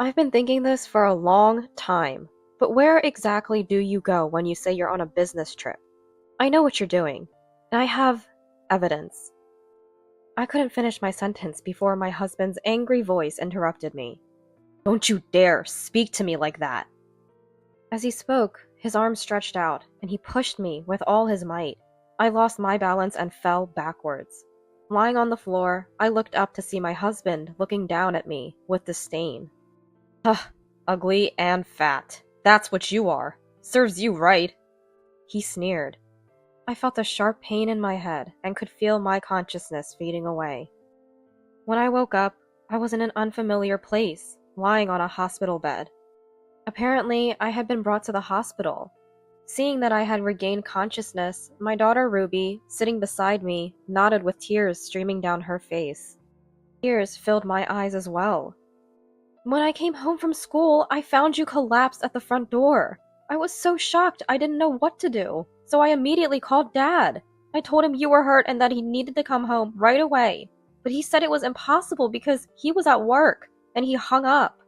I've been thinking this for a long time, but where exactly do you go when you say you're on a business trip? I know what you're doing, and I have evidence. I couldn't finish my sentence before my husband's angry voice interrupted me. Don't you dare speak to me like that! As he spoke, his arm stretched out, and he pushed me with all his might. I lost my balance and fell backwards. Lying on the floor, I looked up to see my husband looking down at me with disdain. Huh, ugly and fat. That's what you are. Serves you right. He sneered. I felt a sharp pain in my head and could feel my consciousness fading away. When I woke up, I was in an unfamiliar place, lying on a hospital bed. Apparently, I had been brought to the hospital. Seeing that I had regained consciousness, my daughter Ruby, sitting beside me, nodded with tears streaming down her face. Tears filled my eyes as well. When I came home from school, I found you collapsed at the front door. I was so shocked I didn't know what to do, so I immediately called Dad. I told him you were hurt and that he needed to come home right away, but he said it was impossible because he was at work, and he hung up.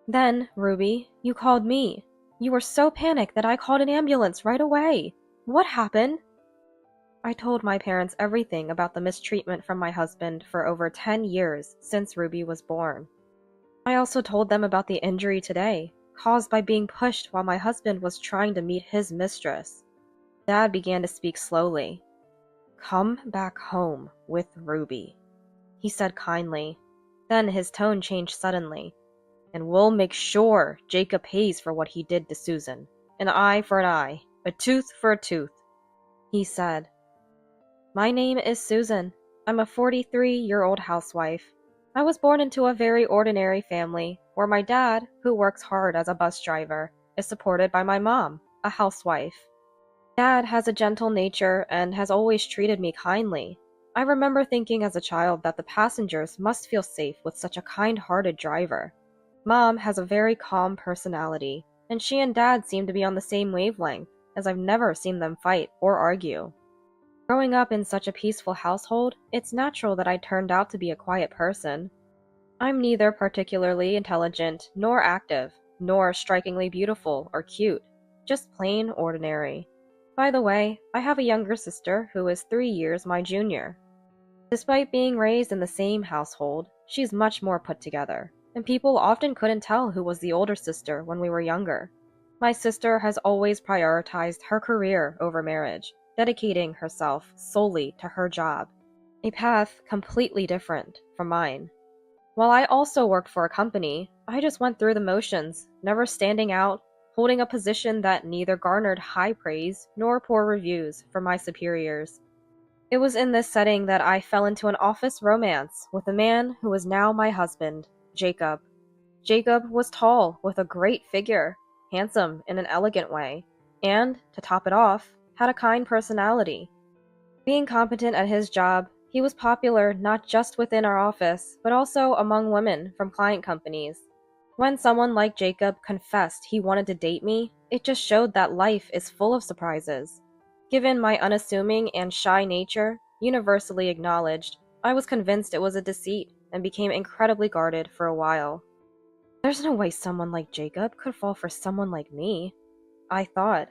Then, Ruby, you called me. You were so panicked that I called an ambulance right away. What happened? I told my parents everything about the mistreatment from my husband for over 10 years since Ruby was born. I also told them about the injury today, caused by being pushed while my husband was trying to meet his mistress. Dad began to speak slowly. Come back home with Ruby, he said kindly. Then his tone changed suddenly. And we'll make sure Jacob pays for what he did to Susan. An eye for an eye, a tooth for a tooth, he said. My name is Susan. I'm a 43-year-old housewife. I was born into a very ordinary family, where my dad, who works hard as a bus driver, is supported by my mom, a housewife. Dad has a gentle nature and has always treated me kindly. I remember thinking as a child that the passengers must feel safe with such a kind-hearted driver. Mom has a very calm personality, and she and Dad seem to be on the same wavelength, as I've never seen them fight or argue. Growing up in such a peaceful household, it's natural that I turned out to be a quiet person. I'm neither particularly intelligent, nor active, nor strikingly beautiful or cute, just plain ordinary. By the way, I have a younger sister who is 3 years my junior. Despite being raised in the same household, she's much more put together, and people often couldn't tell who was the older sister when we were younger. My sister has always prioritized her career over marriage, dedicating herself solely to her job, a path completely different from mine. While I also worked for a company, I just went through the motions, never standing out, holding a position that neither garnered high praise nor poor reviews from my superiors. It was in this setting that I fell into an office romance with a man who is now my husband, Jacob. Jacob was tall, with a great figure, handsome in an elegant way, and, to top it off, had a kind personality. Being competent at his job, he was popular not just within our office, but also among women from client companies. When someone like Jacob confessed he wanted to date me, it just showed that life is full of surprises. Given my unassuming and shy nature, universally acknowledged, I was convinced it was a deceit and became incredibly guarded for a while. There's no way someone like Jacob could fall for someone like me, I thought.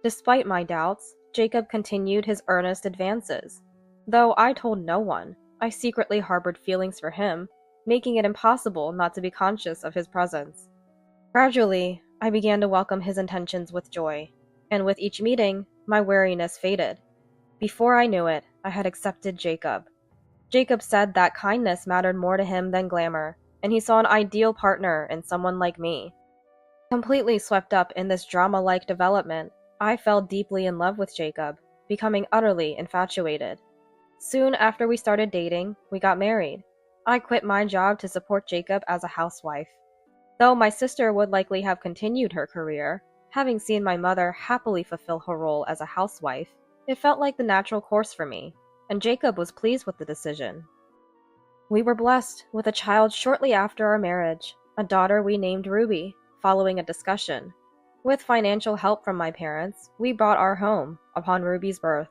Despite my doubts, Jacob continued his earnest advances. Though I told no one, I secretly harbored feelings for him, making it impossible not to be conscious of his presence. Gradually, I began to welcome his intentions with joy, and with each meeting, my wariness faded. Before I knew it, I had accepted Jacob. Jacob said that kindness mattered more to him than glamour, and he saw an ideal partner in someone like me. Completely swept up in this drama-like development, I fell deeply in love with Jacob, becoming utterly infatuated. Soon after we started dating, we got married. I quit my job to support Jacob as a housewife. Though my sister would likely have continued her career, having seen my mother happily fulfill her role as a housewife, it felt like the natural course for me, and Jacob was pleased with the decision. We were blessed with a child shortly after our marriage, a daughter we named Ruby, following a discussion. With financial help from my parents, we bought our home upon Ruby's birth.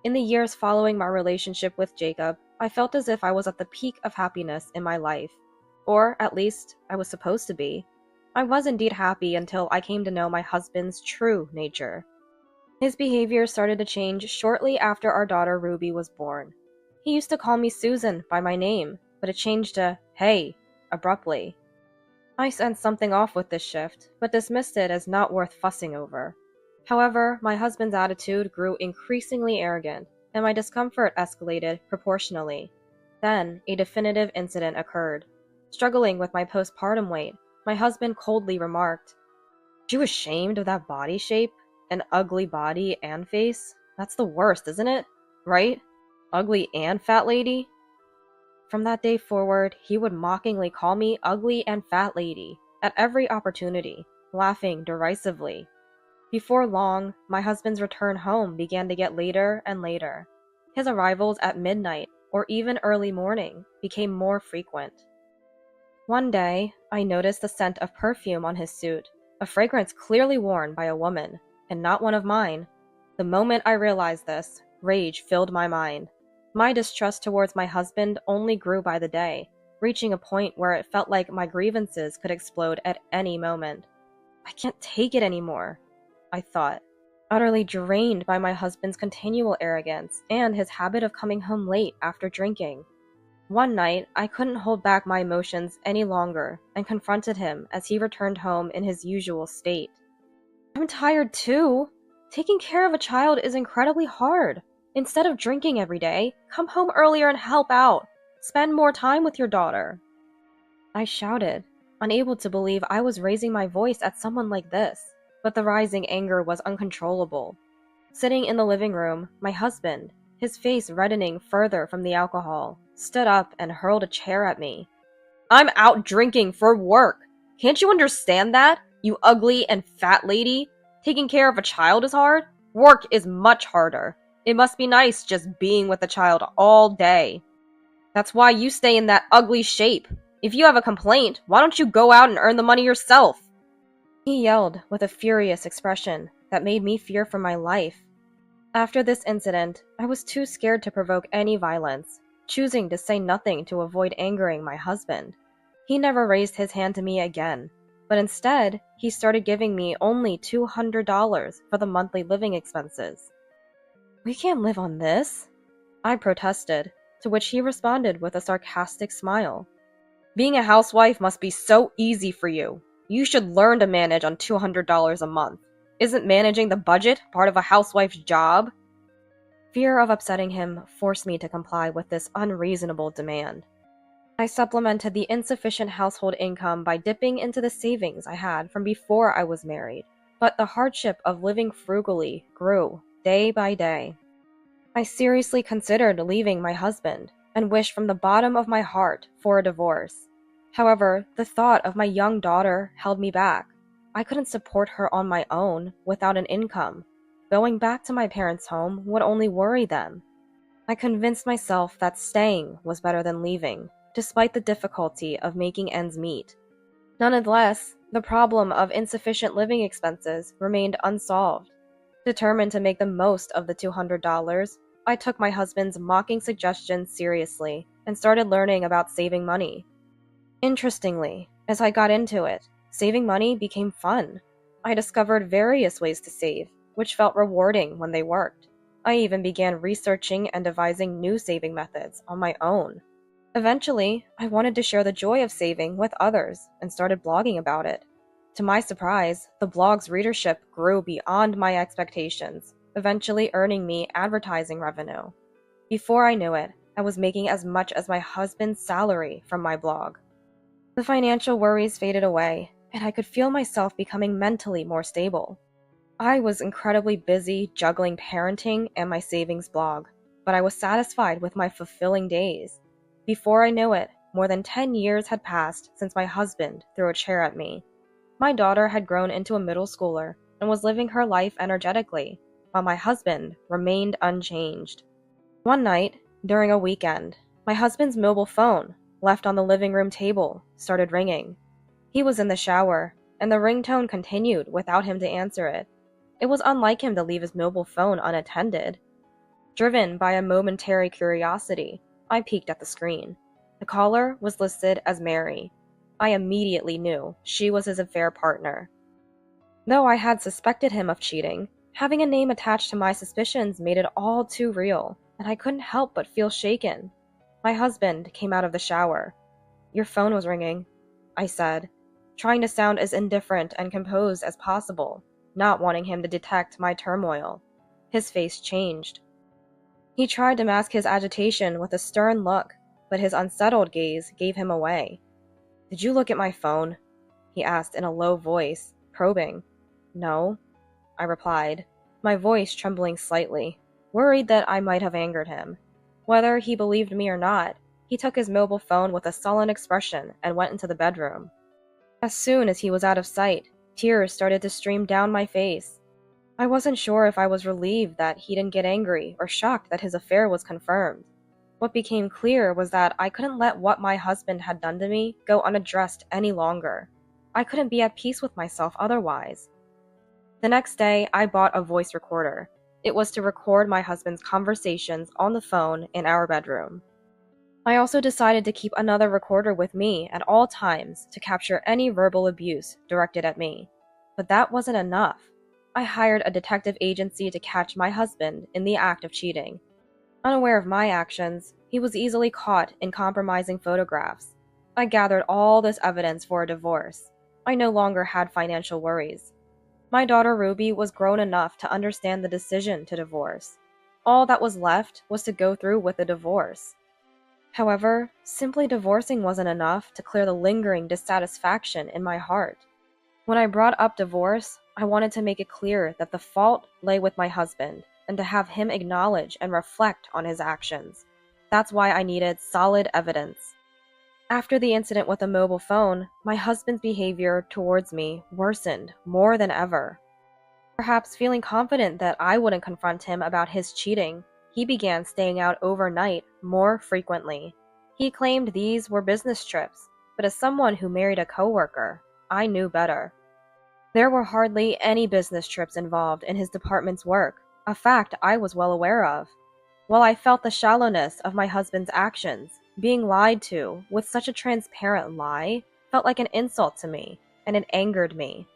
In the years following my relationship with Jacob, I felt as if I was at the peak of happiness in my life. Or at least I was supposed to be. I was indeed happy until I came to know my husband's true nature. His behavior started to change shortly after our daughter Ruby was born. He used to call me Susan by my name, but it changed to hey abruptly. I sensed something off with this shift, but dismissed it as not worth fussing over. However, my husband's attitude grew increasingly arrogant, and my discomfort escalated proportionally. Then, a definitive incident occurred. Struggling with my postpartum weight, my husband coldly remarked, "Are you ashamed of that body shape? An ugly body and face? That's the worst, isn't it? Right? Ugly and fat lady?" From that day forward, he would mockingly call me ugly and fat lady at every opportunity, laughing derisively. Before long, my husband's return home began to get later and later. His arrivals at midnight or even early morning became more frequent. One day, I noticed the scent of perfume on his suit, a fragrance clearly worn by a woman, and not one of mine. The moment I realized this, rage filled my mind. My distrust towards my husband only grew by the day, reaching a point where it felt like my grievances could explode at any moment. I can't take it anymore, I thought, utterly drained by my husband's continual arrogance and his habit of coming home late after drinking. One night, I couldn't hold back my emotions any longer and confronted him as he returned home in his usual state. "I'm tired too. Taking care of a child is incredibly hard. Instead of drinking every day, come home earlier and help out. Spend more time with your daughter." I shouted, unable to believe I was raising my voice at someone like this, but the rising anger was uncontrollable. Sitting in the living room, my husband, his face reddening further from the alcohol, stood up and hurled a chair at me. "I'm out drinking for work. Can't you understand that, you ugly and fat lady? Taking care of a child is hard. Work is much harder. It must be nice just being with a child all day. That's why you stay in that ugly shape. If you have a complaint, why don't you go out and earn the money yourself?" He yelled with a furious expression that made me fear for my life. After this incident, I was too scared to provoke any violence, choosing to say nothing to avoid angering my husband. He never raised his hand to me again, but instead, he started giving me only $200 for the monthly living expenses. "We can't live on this," I protested, to which he responded with a sarcastic smile. "Being a housewife must be so easy for you. You should learn to manage on $200 a month. Isn't managing the budget part of a housewife's job?" Fear of upsetting him forced me to comply with this unreasonable demand. I supplemented the insufficient household income by dipping into the savings I had from before I was married, but the hardship of living frugally grew day by day. I seriously considered leaving my husband and wished from the bottom of my heart for a divorce. However, the thought of my young daughter held me back. I couldn't support her on my own without an income. Going back to my parents' home would only worry them. I convinced myself that staying was better than leaving, despite the difficulty of making ends meet. Nonetheless, the problem of insufficient living expenses remained unsolved. Determined to make the most of the $200, I took my husband's mocking suggestions seriously and started learning about saving money. Interestingly, as I got into it, saving money became fun. I discovered various ways to save, which felt rewarding when they worked. I even began researching and devising new saving methods on my own. Eventually, I wanted to share the joy of saving with others and started blogging about it. To my surprise, the blog's readership grew beyond my expectations, eventually earning me advertising revenue. Before I knew it, I was making as much as my husband's salary from my blog. The financial worries faded away, and I could feel myself becoming mentally more stable. I was incredibly busy juggling parenting and my savings blog, but I was satisfied with my fulfilling days. Before I knew it, more than 10 years had passed since my husband threw a chair at me. My daughter had grown into a middle schooler and was living her life energetically, while my husband remained unchanged. One night, during a weekend, my husband's mobile phone, left on the living room table, started ringing. He was in the shower, and the ringtone continued without him to answer it. It was unlike him to leave his mobile phone unattended. Driven by a momentary curiosity, I peeked at the screen. The caller was listed as Mary. I immediately knew she was his affair partner. Though I had suspected him of cheating, having a name attached to my suspicions made it all too real, and I couldn't help but feel shaken. My husband came out of the shower. "Your phone was ringing," I said, trying to sound as indifferent and composed as possible, not wanting him to detect my turmoil. His face changed. He tried to mask his agitation with a stern look, but his unsettled gaze gave him away. "Did you look at my phone?" he asked in a low voice, probing. "No," I replied, my voice trembling slightly, worried that I might have angered him. Whether he believed me or not, he took his mobile phone with a sullen expression and went into the bedroom. As soon as he was out of sight, tears started to stream down my face. I wasn't sure if I was relieved that he didn't get angry or shocked that his affair was confirmed. What became clear was that I couldn't let what my husband had done to me go unaddressed any longer. I couldn't be at peace with myself otherwise. The next day, I bought a voice recorder. It was to record my husband's conversations on the phone in our bedroom. I also decided to keep another recorder with me at all times to capture any verbal abuse directed at me. But that wasn't enough. I hired a detective agency to catch my husband in the act of cheating. Unaware of my actions, he was easily caught in compromising photographs. I gathered all this evidence for a divorce. I no longer had financial worries. My daughter Ruby was grown enough to understand the decision to divorce. All that was left was to go through with the divorce. However, simply divorcing wasn't enough to clear the lingering dissatisfaction in my heart. When I brought up divorce, I wanted to make it clear that the fault lay with my husband, and to have him acknowledge and reflect on his actions. That's why I needed solid evidence. After the incident with the mobile phone, my husband's behavior towards me worsened more than ever. Perhaps feeling confident that I wouldn't confront him about his cheating, he began staying out overnight more frequently. He claimed these were business trips, but as someone who married a coworker, I knew better. There were hardly any business trips involved in his department's work, a fact I was well aware of. While I felt the shallowness of my husband's actions, being lied to with such a transparent lie felt like an insult to me, and it angered me.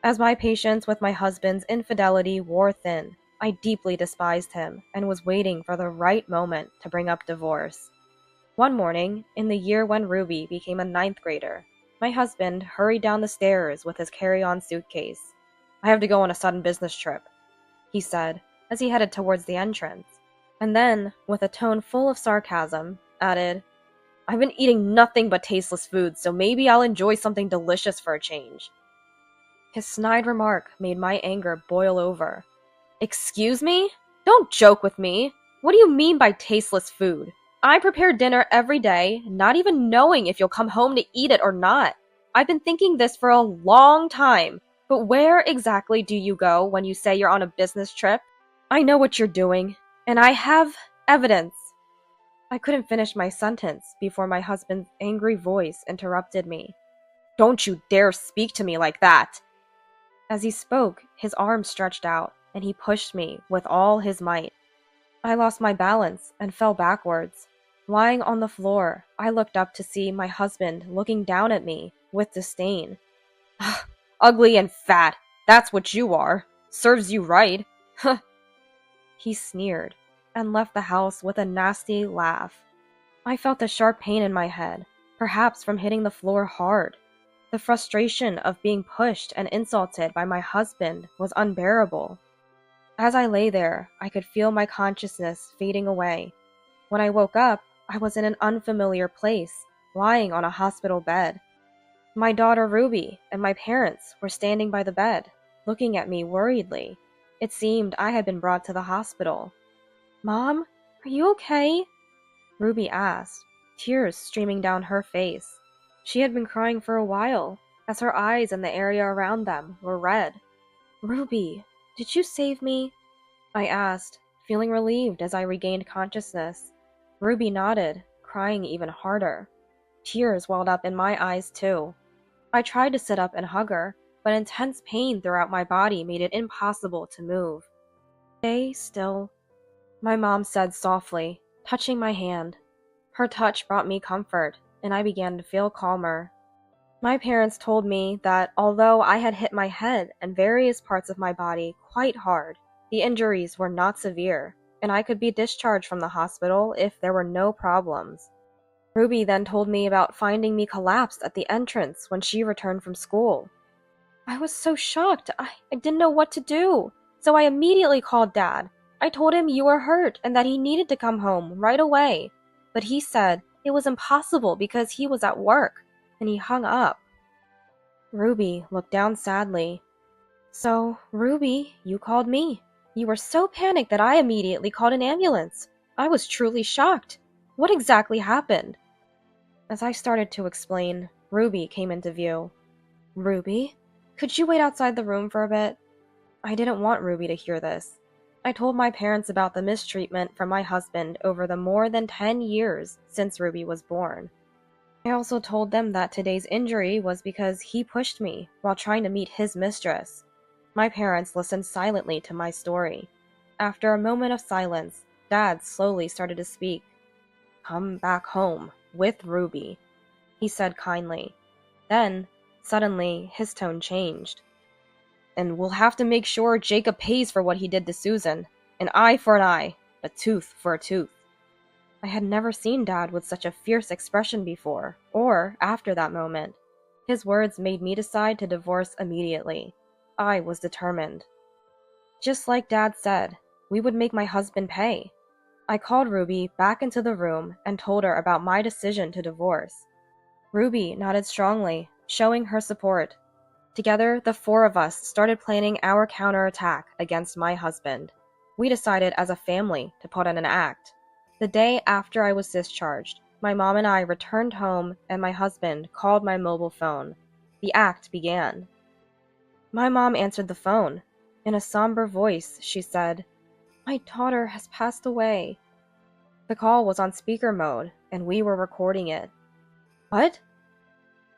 As my patience with my husband's infidelity wore thin, I deeply despised him and was waiting for the right moment to bring up divorce. One morning, in the year when Ruby became a ninth grader, my husband hurried down the stairs with his carry-on suitcase. "I have to go on a sudden business trip," he said, as he headed towards the entrance. And then, with a tone full of sarcasm, added, "I've been eating nothing but tasteless food, so maybe I'll enjoy something delicious for a change." His snide remark made my anger boil over. "Excuse me? Don't joke with me. What do you mean by tasteless food? I prepare dinner every day, not even knowing if you'll come home to eat it or not. I've been thinking this for a long time, but where exactly do you go when you say you're on a business trip? I know what you're doing, and I have evidence." I couldn't finish my sentence before my husband's angry voice interrupted me. "Don't you dare speak to me like that!" As he spoke, his arm stretched out, and he pushed me with all his might. I lost my balance and fell backwards. Lying on the floor, I looked up to see my husband looking down at me with disdain. "Ugly and fat, that's what you are. Serves you right." He sneered and left the house with a nasty laugh. I felt a sharp pain in my head, perhaps from hitting the floor hard. The frustration of being pushed and insulted by my husband was unbearable. As I lay there, I could feel my consciousness fading away. When I woke up, I was in an unfamiliar place, lying on a hospital bed. My daughter Ruby and my parents were standing by the bed, looking at me worriedly. It seemed I had been brought to the hospital. "Mom, are you okay?" Ruby asked, tears streaming down her face. She had been crying for a while, as her eyes and the area around them were red. "Ruby, did you save me?" I asked, feeling relieved as I regained consciousness. Ruby nodded, crying even harder. Tears welled up in my eyes too. I tried to sit up and hug her, but intense pain throughout my body made it impossible to move. "Stay still," my mom said softly, touching my hand. Her touch brought me comfort, and I began to feel calmer. My parents told me that although I had hit my head and various parts of my body quite hard, the injuries were not severe, and I could be discharged from the hospital if there were no problems. Ruby then told me about finding me collapsed at the entrance when she returned from school. I was so shocked. I didn't know what to do, so I immediately called Dad. I told him you were hurt and that he needed to come home right away, but he said it was impossible because he was at work, and he hung up. Ruby looked down sadly. So, Ruby, you called me. You were so panicked that I immediately called an ambulance. I was truly shocked. What exactly happened? As I started to explain, Ruby came into view. Ruby? Could you wait outside the room for a bit? I didn't want Ruby to hear this. I told my parents about the mistreatment from my husband over the more than 10 years since Ruby was born. I also told them that today's injury was because he pushed me while trying to meet his mistress. My parents listened silently to my story. After a moment of silence, Dad slowly started to speak. Come back home with Ruby, he said kindly. Then, suddenly, his tone changed. And we'll have to make sure Jacob pays for what he did to Susan. An eye for an eye, a tooth for a tooth. I had never seen Dad with such a fierce expression before, or after that moment. His words made me decide to divorce immediately. I was determined. Just like Dad said, we would make my husband pay. I called Ruby back into the room and told her about my decision to divorce. Ruby nodded strongly, showing her support. Together, the four of us started planning our counterattack against my husband. We decided as a family to put on an act. The day after I was discharged, my mom and I returned home and my husband called my mobile phone. The act began. My mom answered the phone. In a somber voice, she said, My daughter has passed away. The call was on speaker mode, and we were recording it. What?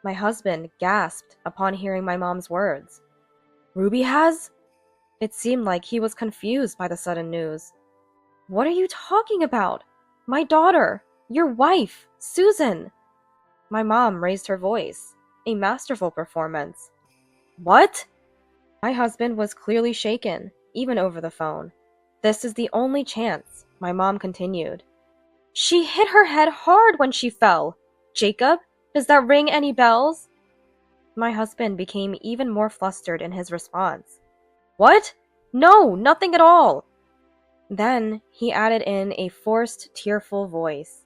My husband gasped upon hearing my mom's words. Ruby has? It seemed like he was confused by the sudden news. What are you talking about? My daughter, your wife, Susan. My mom raised her voice, a masterful performance. What? My husband was clearly shaken, even over the phone. This is the only chance, my mom continued. She hit her head hard when she fell. Jacob, does that ring any bells? My husband became even more flustered in his response. What? No, nothing at all. Then he added in a forced, tearful voice.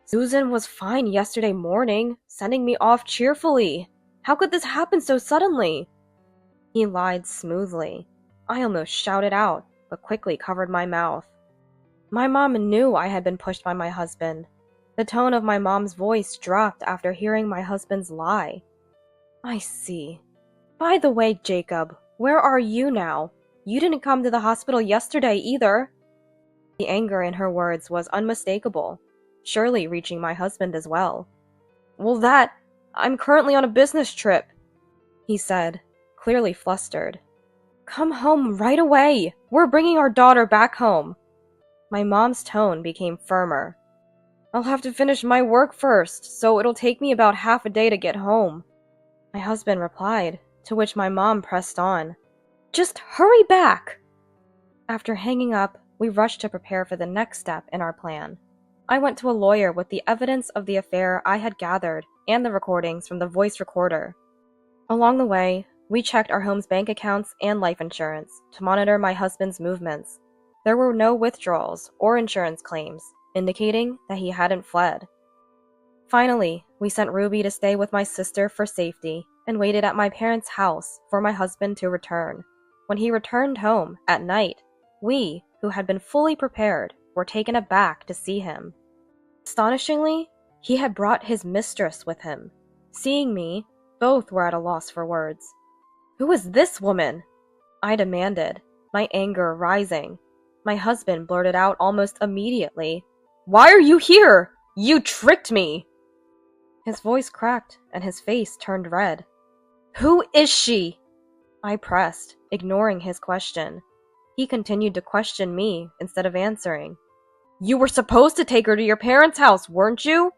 Susan was fine yesterday morning, sending me off cheerfully. How could this happen so suddenly? He lied smoothly. I almost shouted out, but quickly covered my mouth. My mom knew I had been pushed by my husband. The tone of my mom's voice dropped after hearing my husband's lie. I see. By the way, Jacob, where are you now? You didn't come to the hospital yesterday either. The anger in her words was unmistakable, surely reaching my husband as well. Well, I'm currently on a business trip, he said, clearly flustered. Come home right away. We're bringing our daughter back home. My mom's tone became firmer. I'll have to finish my work first, so it'll take me about half a day to get home. My husband replied, to which my mom pressed on. Just hurry back! After hanging up, we rushed to prepare for the next step in our plan. I went to a lawyer with the evidence of the affair I had gathered and the recordings from the voice recorder. Along the way, we checked our home's bank accounts and life insurance to monitor my husband's movements. There were no withdrawals or insurance claims, indicating that he hadn't fled. Finally, we sent Ruby to stay with my sister for safety and waited at my parents' house for my husband to return. When he returned home at night, we, who had been fully prepared, were taken aback to see him. Astonishingly, he had brought his mistress with him. Seeing me, both were at a loss for words. Who is this woman? I demanded, my anger rising. My husband blurted out almost immediately, Why are you here? You tricked me! His voice cracked and his face turned red. Who is she? I pressed, ignoring his question. He continued to question me instead of answering. You were supposed to take her to your parents' house, weren't you?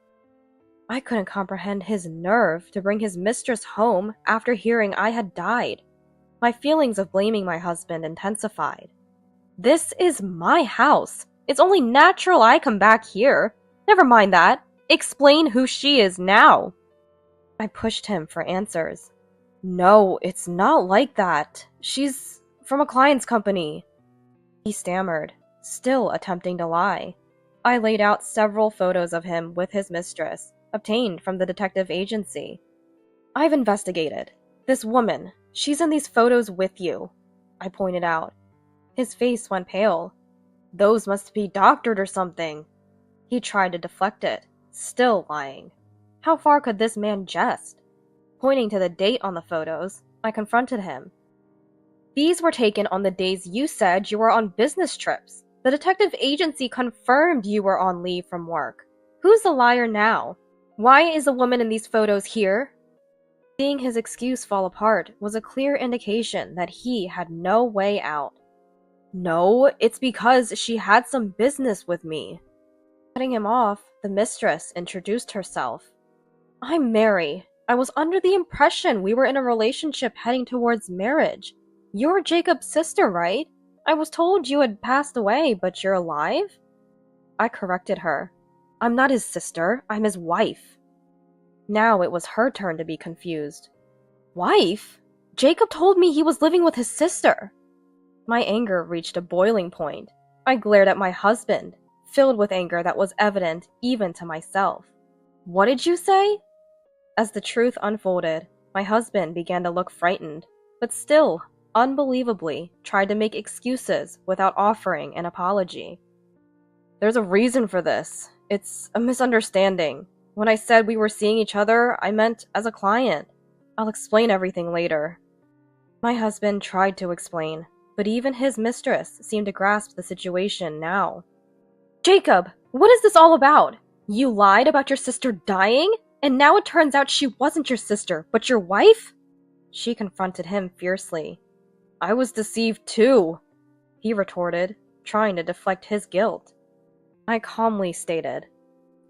I couldn't comprehend his nerve to bring his mistress home after hearing I had died. My feelings of blaming my husband intensified. This is my house. It's only natural I come back here. Never mind that. Explain who she is now. I pushed him for answers. No, it's not like that. She's from a client's company. He stammered, still attempting to lie. I laid out several photos of him with his mistress, obtained from the detective agency. I've investigated. This woman, she's in these photos with you, I pointed out. His face went pale. Those must be doctored or something. He tried to deflect it, still lying. How far could this man jest? Pointing to the date on the photos, I confronted him. These were taken on the days you said you were on business trips. The detective agency confirmed you were on leave from work. Who's the liar now? Why is the woman in these photos here? Seeing his excuse fall apart was a clear indication that he had no way out. No, it's because she had some business with me. Cutting him off, the mistress introduced herself. I'm Mary. I was under the impression we were in a relationship heading towards marriage. You're Jacob's sister, right? I was told you had passed away, but you're alive? I corrected her. I'm not his sister, I'm his wife. Now it was her turn to be confused. Wife? Jacob told me he was living with his sister. My anger reached a boiling point. I glared at my husband, filled with anger that was evident even to myself. What did you say? As the truth unfolded, my husband began to look frightened, but still, unbelievably, tried to make excuses without offering an apology. There's a reason for this. It's a misunderstanding. When I said we were seeing each other, I meant as a client. I'll explain everything later. My husband tried to explain, but even his mistress seemed to grasp the situation now. Jacob, what is this all about? You lied about your sister dying, and now it turns out she wasn't your sister, but your wife? She confronted him fiercely. I was deceived too, he retorted, trying to deflect his guilt. I calmly stated,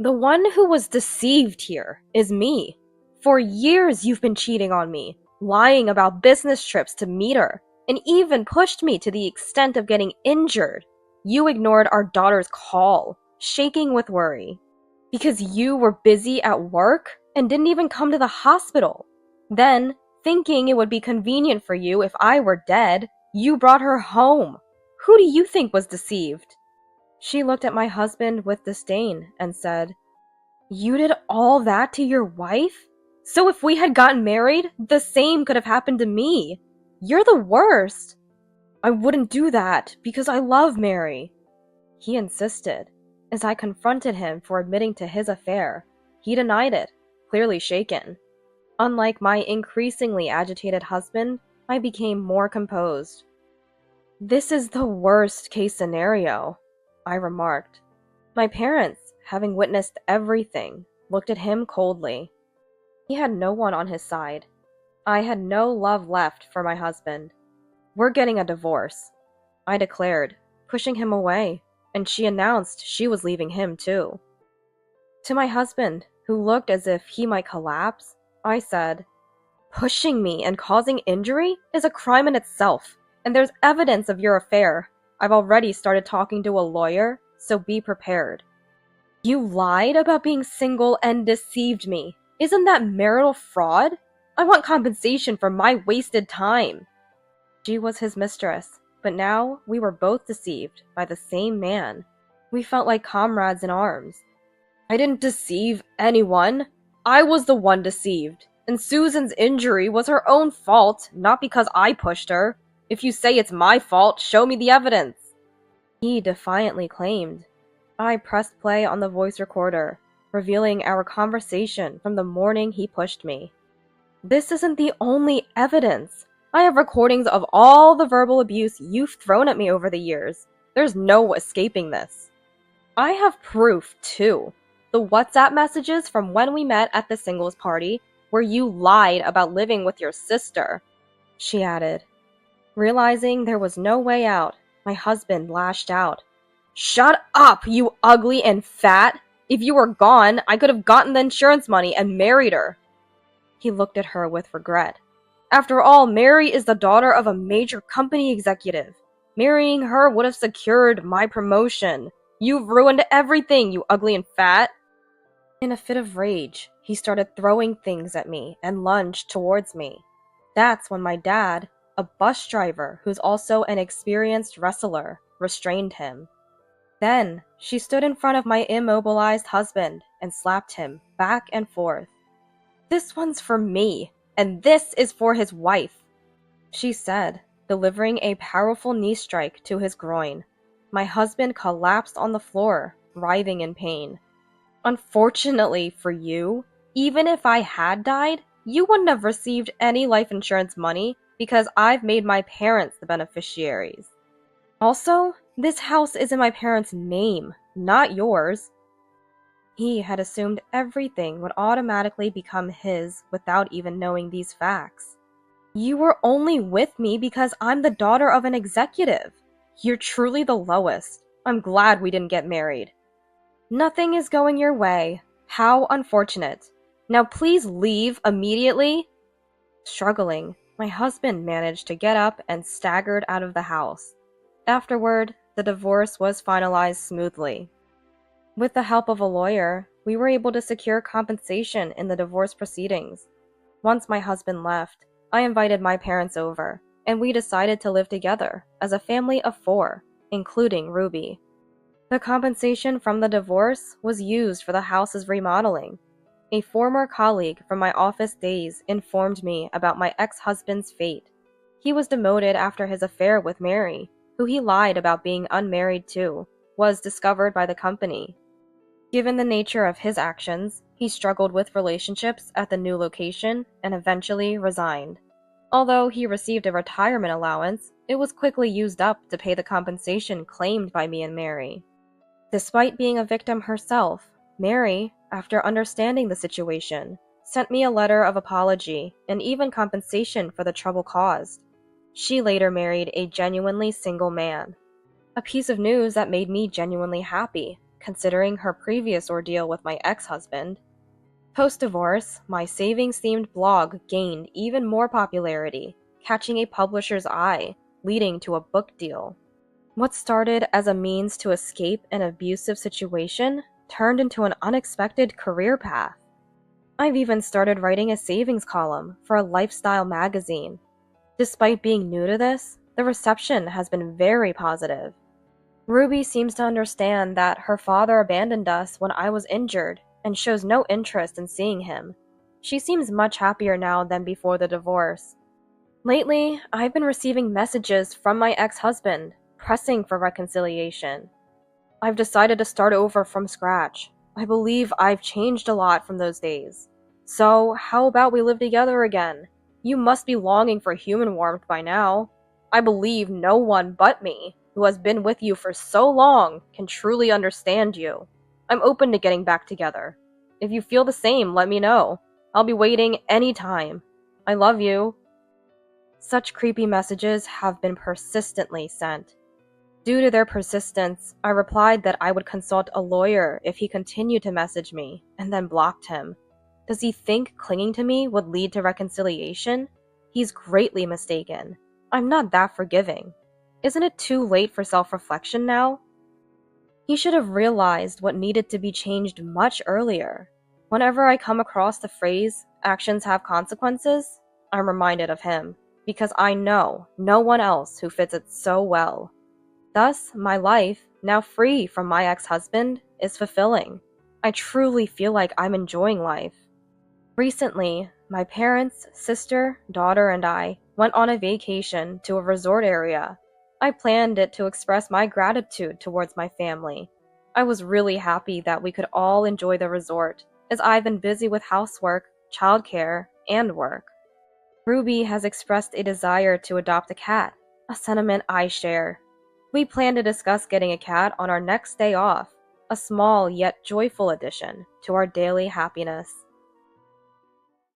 the one who was deceived here is me. For years you've been cheating on me, lying about business trips to meet her, and even pushed me to the extent of getting injured. You ignored our daughter's call, shaking with worry, because you were busy at work and didn't even come to the hospital. Then, thinking it would be convenient for you if I were dead, you brought her home. Who do you think was deceived? She looked at my husband with disdain and said, You did all that to your wife? So if we had gotten married, the same could have happened to me. You're the worst. I wouldn't do that because I love Mary. He insisted. As I confronted him for admitting to his affair, he denied it, clearly shaken. Unlike my increasingly agitated husband, I became more composed. This is the worst case scenario, I remarked. My parents, having witnessed everything, looked at him coldly. He had no one on his side. I had no love left for my husband. We're getting a divorce, I declared, pushing him away, and she announced she was leaving him too. To my husband, who looked as if he might collapse, I said, Pushing me and causing injury is a crime in itself, and there's evidence of your affair. I've already started talking to a lawyer, so be prepared. You lied about being single and deceived me. Isn't that marital fraud? I want compensation for my wasted time. She was his mistress, but now we were both deceived by the same man. We felt like comrades in arms. I didn't deceive anyone. I was the one deceived, and Susan's injury was her own fault, not because I pushed her. If you say it's my fault, show me the evidence. He defiantly claimed. I pressed play on the voice recorder, revealing our conversation from the morning he pushed me. This isn't the only evidence. I have recordings of all the verbal abuse you've thrown at me over the years. There's no escaping this. I have proof, too. The WhatsApp messages from when we met at the singles party, where you lied about living with your sister, she added. Realizing there was no way out, my husband lashed out. Shut up, you ugly and fat! If you were gone, I could have gotten the insurance money and married her. He looked at her with regret. After all, Mary is the daughter of a major company executive. Marrying her would have secured my promotion. You've ruined everything, you ugly and fat. In a fit of rage, he started throwing things at me and lunged towards me. That's when my dad, a bus driver who's also an experienced wrestler, restrained him. Then, she stood in front of my immobilized husband and slapped him back and forth. This one's for me, and this is for his wife, she said, delivering a powerful knee strike to his groin. My husband collapsed on the floor, writhing in pain. Unfortunately for you, even if I had died, you wouldn't have received any life insurance money because I've made my parents the beneficiaries. Also, this house is in my parents' name, not yours. He had assumed everything would automatically become his without even knowing these facts. You were only with me because I'm the daughter of an executive. You're truly the lowest. I'm glad we didn't get married. Nothing is going your way. How unfortunate. Now please leave immediately. Struggling, my husband managed to get up and staggered out of the house. Afterward, the divorce was finalized smoothly. With the help of a lawyer, we were able to secure compensation in the divorce proceedings. Once my husband left, I invited my parents over, and we decided to live together as a family of 4, including Ruby. The compensation from the divorce was used for the house's remodeling. A former colleague from my office days informed me about my ex-husband's fate. He was demoted after his affair with Mary, who he lied about being unmarried to, was discovered by the company. Given the nature of his actions, he struggled with relationships at the new location and eventually resigned. Although he received a retirement allowance, it was quickly used up to pay the compensation claimed by me and Mary. Despite being a victim herself, Mary, after understanding the situation, sent me a letter of apology and even compensation for the trouble caused. She later married a genuinely single man. A piece of news that made me genuinely happy, considering her previous ordeal with my ex-husband. Post-divorce, my savings-themed blog gained even more popularity, catching a publisher's eye, leading to a book deal. What started as a means to escape an abusive situation turned into an unexpected career path. I've even started writing a savings column for a lifestyle magazine. Despite being new to this, the reception has been very positive. Ruby seems to understand that her father abandoned us when I was injured and shows no interest in seeing him. She seems much happier now than before the divorce. Lately, I've been receiving messages from my ex-husband, pressing for reconciliation. I've decided to start over from scratch. I believe I've changed a lot from those days. So, how about we live together again? You must be longing for human warmth by now. I believe no one but me, who has been with you for so long, can truly understand you. I'm open to getting back together. If you feel the same, let me know. I'll be waiting anytime. I love you. Such creepy messages have been persistently sent. Due to their persistence, I replied that I would consult a lawyer if he continued to message me, and then blocked him. Does he think clinging to me would lead to reconciliation? He's greatly mistaken. I'm not that forgiving. Isn't it too late for self-reflection now? He should have realized what needed to be changed much earlier. Whenever I come across the phrase, actions have consequences, I'm reminded of him, because I know no one else who fits it so well. Thus, my life, now free from my ex-husband, is fulfilling. I truly feel like I'm enjoying life. Recently, my parents, sister, daughter, and I went on a vacation to a resort area. I planned it to express my gratitude towards my family. I was really happy that we could all enjoy the resort, as I've been busy with housework, childcare, and work. Ruby has expressed a desire to adopt a cat, a sentiment I share. We plan to discuss getting a cat on our next day off, a small yet joyful addition to our daily happiness.